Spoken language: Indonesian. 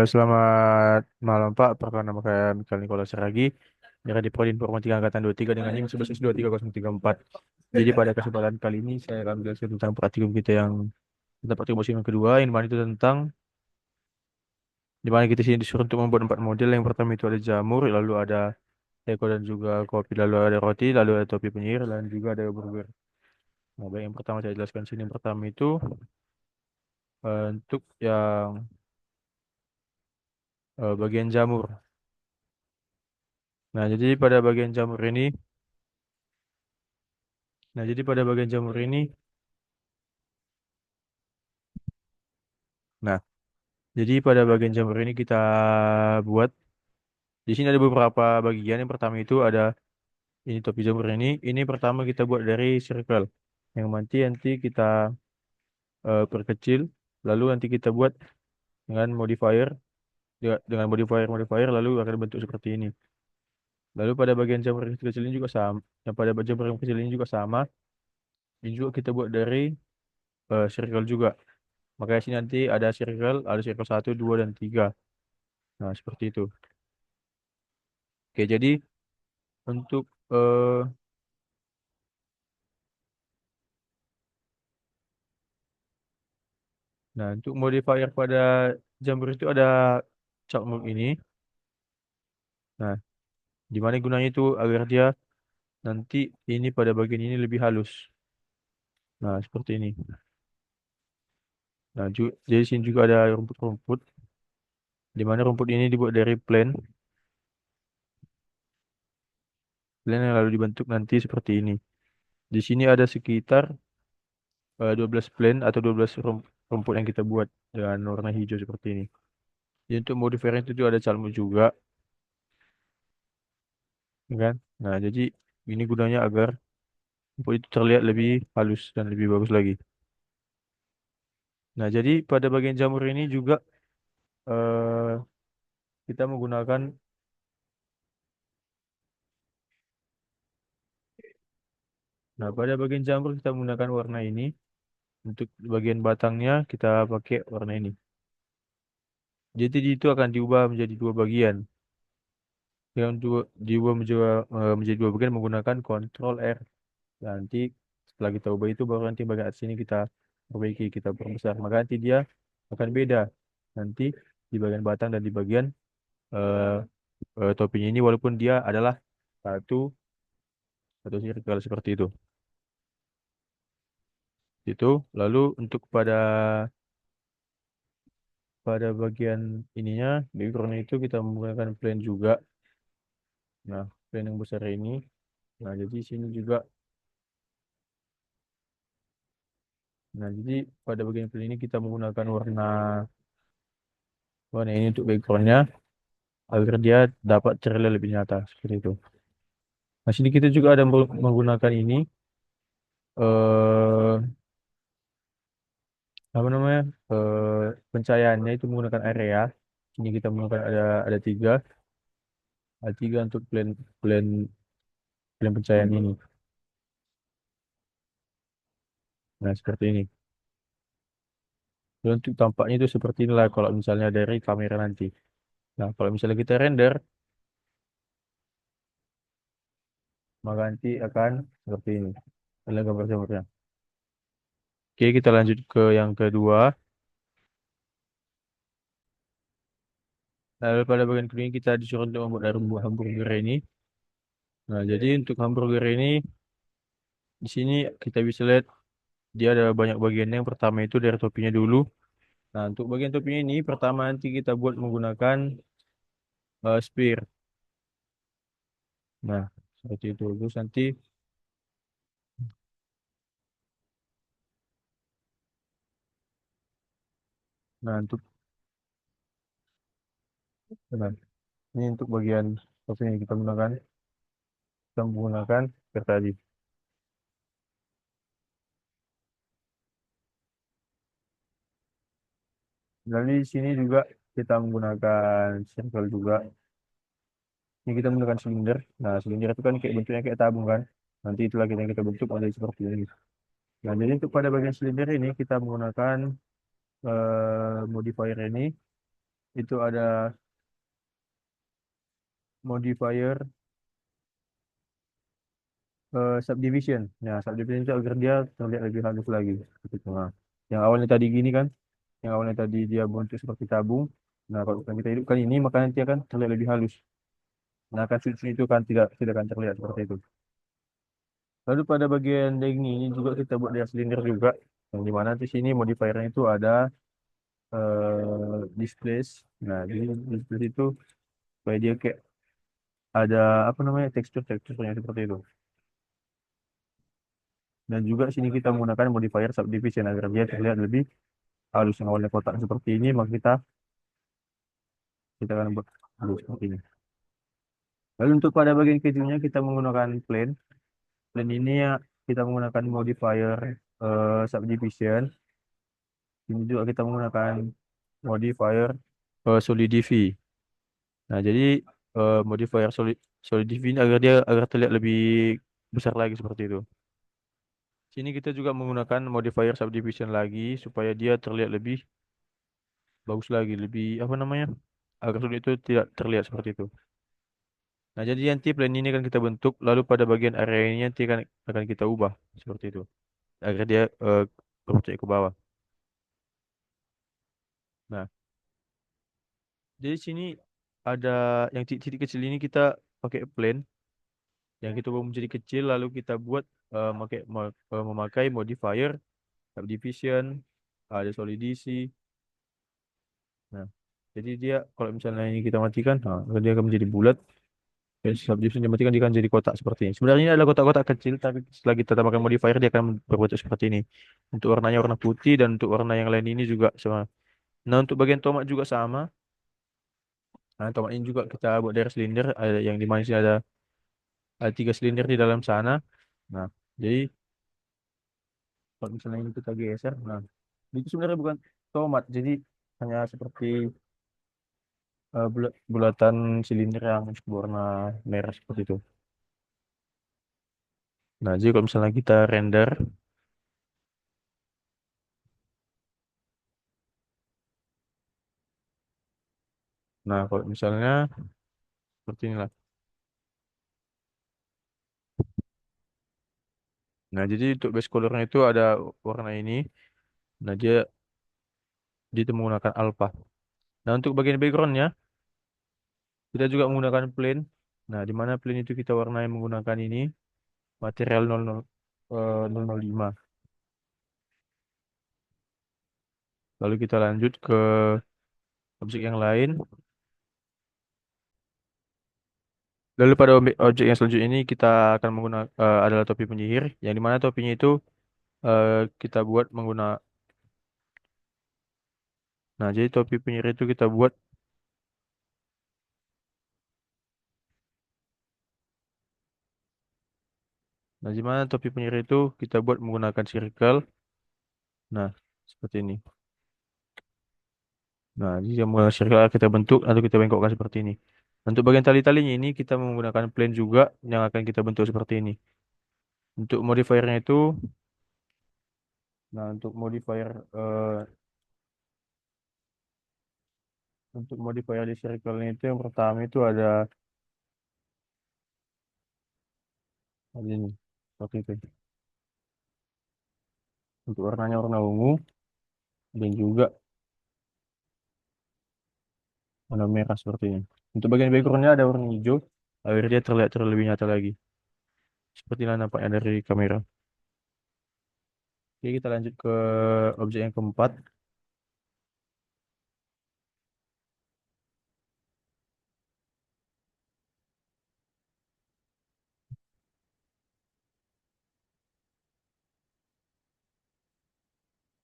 Selamat malam Pak, perkenalkan nama saya Mikhail Nikola Seragi dari Prodi Informatika Angkatan 23 dengan NIM 11S23034. Jadi pada kesempatan kali ini saya akan menjelaskan tentang praktikum kita yang tentang praktikum musim yang kedua, yang mana itu tentang di mana kita sini disuruh untuk membuat 4 model. Yang pertama itu ada jamur, lalu ada teko dan juga kopi, lalu ada roti, lalu ada topi penyihir, dan juga ada burger. Nah, baik, yang pertama saya jelaskan sini. Yang pertama itu untuk yang bagian jamur. Nah, jadi pada bagian jamur ini, pada bagian jamur ini, nah, jadi pada bagian jamur ini kita buat, di sini ada beberapa bagian. Yang pertama itu ada ini topi jamur ini. Ini pertama kita buat dari circle, yang nanti kita perkecil, lalu nanti kita buat dengan modifier, dengan modifier modifier, lalu akan bentuk seperti ini. Lalu pada bagian jamur yang kecil ini juga sama. Yang pada jamur yang kecil ini juga sama. Ini juga kita buat dari circle juga. Makanya sini nanti ada circle 1, 2, dan 3. Nah, seperti itu. Oke, jadi untuk nah, untuk modifier pada jamur itu ada chalkmark ini. Nah, di mana gunanya itu agar dia nanti ini pada bagian ini lebih halus. Nah, seperti ini. Nah, jadi sini juga ada rumput-rumput, di mana rumput ini dibuat dari plan yang lalu dibentuk nanti seperti ini. Di sini ada sekitar 12 plan atau 12 rumput yang kita buat dengan warna hijau seperti ini. Jadi untuk modifier itu juga ada chalkmark juga, kan? Nah, jadi ini gunanya agar rumput itu terlihat lebih halus dan lebih bagus lagi. Nah, jadi pada bagian jamur ini juga eh, kita menggunakan, nah pada bagian jamur kita menggunakan warna ini. Untuk bagian batangnya kita pakai warna ini. Jadi itu akan diubah menjadi 2 bagian. Yang diubah menjadi 2 bagian menggunakan Ctrl R. Nanti setelah kita ubah itu baru nanti bagian atas sini kita perbaiki, kita perbesar. Maka nanti dia akan beda. Nanti di bagian batang dan di bagian eh, topinya ini, walaupun dia adalah satu satu circle seperti itu. Itu lalu untuk pada bagian ininya, background itu kita menggunakan plane juga. Nah, plane yang besar ini. Nah, jadi sini juga. Nah, jadi pada bagian plane ini kita menggunakan warna warna ini untuk backgroundnya agar dia dapat terlihat lebih nyata seperti itu. Nah, sini kita juga ada menggunakan ini eh apa namanya pencahayaannya itu menggunakan area. Sini kita menggunakan ada tiga untuk plan plan pencahayaan ini. Nah, seperti ini. Dan untuk tampaknya itu seperti inilah kalau misalnya dari kamera nanti. Nah, kalau misalnya kita render, maka nanti akan seperti ini. Inilah gambar jamurnya. Oke, kita lanjut ke yang kedua. Lalu pada bagian kedua ini kita disuruh untuk membuat dari buah hamburger ini. Nah, jadi untuk hamburger ini di sini kita bisa lihat dia ada banyak bagiannya. Yang pertama itu dari topinya dulu. Nah, untuk bagian topinya ini pertama nanti kita buat menggunakan spear. Nah, seperti itu. Terus nanti, nah untuk nah, ini untuk bagian topinya kita menggunakan spear tadi. Lalu di sini juga kita menggunakan circle juga. Ini kita menggunakan silinder. Nah, silinder itu kan kayak bentuknya kayak tabung kan. Nanti itulah kita yang kita bentuk menjadi seperti ini. Nah, jadi untuk pada bagian silinder ini kita menggunakan modifier ini itu ada modifier subdivision. Nah, subdivision itu agar dia terlihat lebih halus lagi. Gitu. Nah, yang awalnya tadi gini kan, yang awalnya tadi dia bentuk seperti tabung. Nah, kalau kita hidupkan ini, maka nanti akan terlihat lebih halus. Nah, kan sudut itu kan tidak akan terlihat seperti itu. Lalu pada bagian ini juga kita buat dia silinder juga. Yang dimana di sini modifiernya itu ada displace. Nah, jadi displace itu supaya dia kayak ada apa namanya teksturnya seperti itu. Dan juga sini kita menggunakan modifier subdivision agar dia terlihat lebih halus. Yang awalnya kotak seperti ini, maka kita akan buat halus seperti ini. Lalu untuk pada bagian kejunya kita menggunakan plane. Plane ini ya kita menggunakan modifier subdivision. Ini juga kita menggunakan modifier solidify. Nah, jadi modifier solidify ini agar terlihat lebih besar lagi seperti itu. Sini kita juga menggunakan modifier subdivision lagi supaya dia terlihat lebih bagus lagi, lebih apa namanya? Agar sulit itu tidak terlihat seperti itu. Nah, jadi nanti plan ini akan kita bentuk, lalu pada bagian area ini nanti akan kita ubah seperti itu, agar dia berpijak ke bawah. Nah, jadi sini ada yang titik-titik kecil ini kita pakai plan, yang kita buat menjadi kecil, lalu kita buat memakai modifier subdivision, ada solidity. Nah, jadi dia kalau misalnya ini kita matikan, nah, dia akan menjadi bulat. Dan subdivision dimatikan dia akan jadi kotak seperti ini. Sebenarnya ini adalah kotak-kotak kecil, tapi setelah kita tambahkan modifier dia akan berbentuk seperti ini. Untuk warnanya warna putih dan untuk warna yang lain ini juga sama. Nah, untuk bagian tomat juga sama. Nah, tomat ini juga kita buat dari silinder, ada yang di mana sini ada 3 silinder di dalam sana. Nah, jadi kalau misalnya ini kita geser, nah itu sebenarnya bukan tomat, jadi hanya seperti bulatan silinder yang berwarna merah seperti itu. Nah, jadi kalau misalnya kita render, nah kalau misalnya seperti inilah. Nah, jadi untuk base colornya itu ada warna ini. Nah, dia itu menggunakan alpha. Nah, untuk bagian backgroundnya, kita juga menggunakan plain. Nah, di mana plain itu kita warnai menggunakan ini, material 005. Lalu kita lanjut ke objek yang lain. Lalu pada objek yang selanjutnya ini kita akan menggunakan adalah topi penyihir, yang dimana topinya itu eh, kita buat menggunakan. Nah, jadi topi penyihir itu kita buat. Nah, di mana topi penyihir itu kita buat menggunakan circle. Nah, seperti ini. Nah, jika menggunakan circle kita bentuk atau kita bengkokkan seperti ini. Untuk bagian tali-talinya ini kita menggunakan plane juga yang akan kita bentuk seperti ini. Untuk modifiernya itu, nah untuk modifier di circle itu yang pertama itu ada ini seperti itu. Untuk warnanya warna ungu dan juga warna merah seperti ini. Untuk bagian backgroundnya ada warna hijau agar dia terlihat lebih nyata lagi. Seperti yang nampaknya dari kamera. Oke, kita lanjut ke objek yang keempat.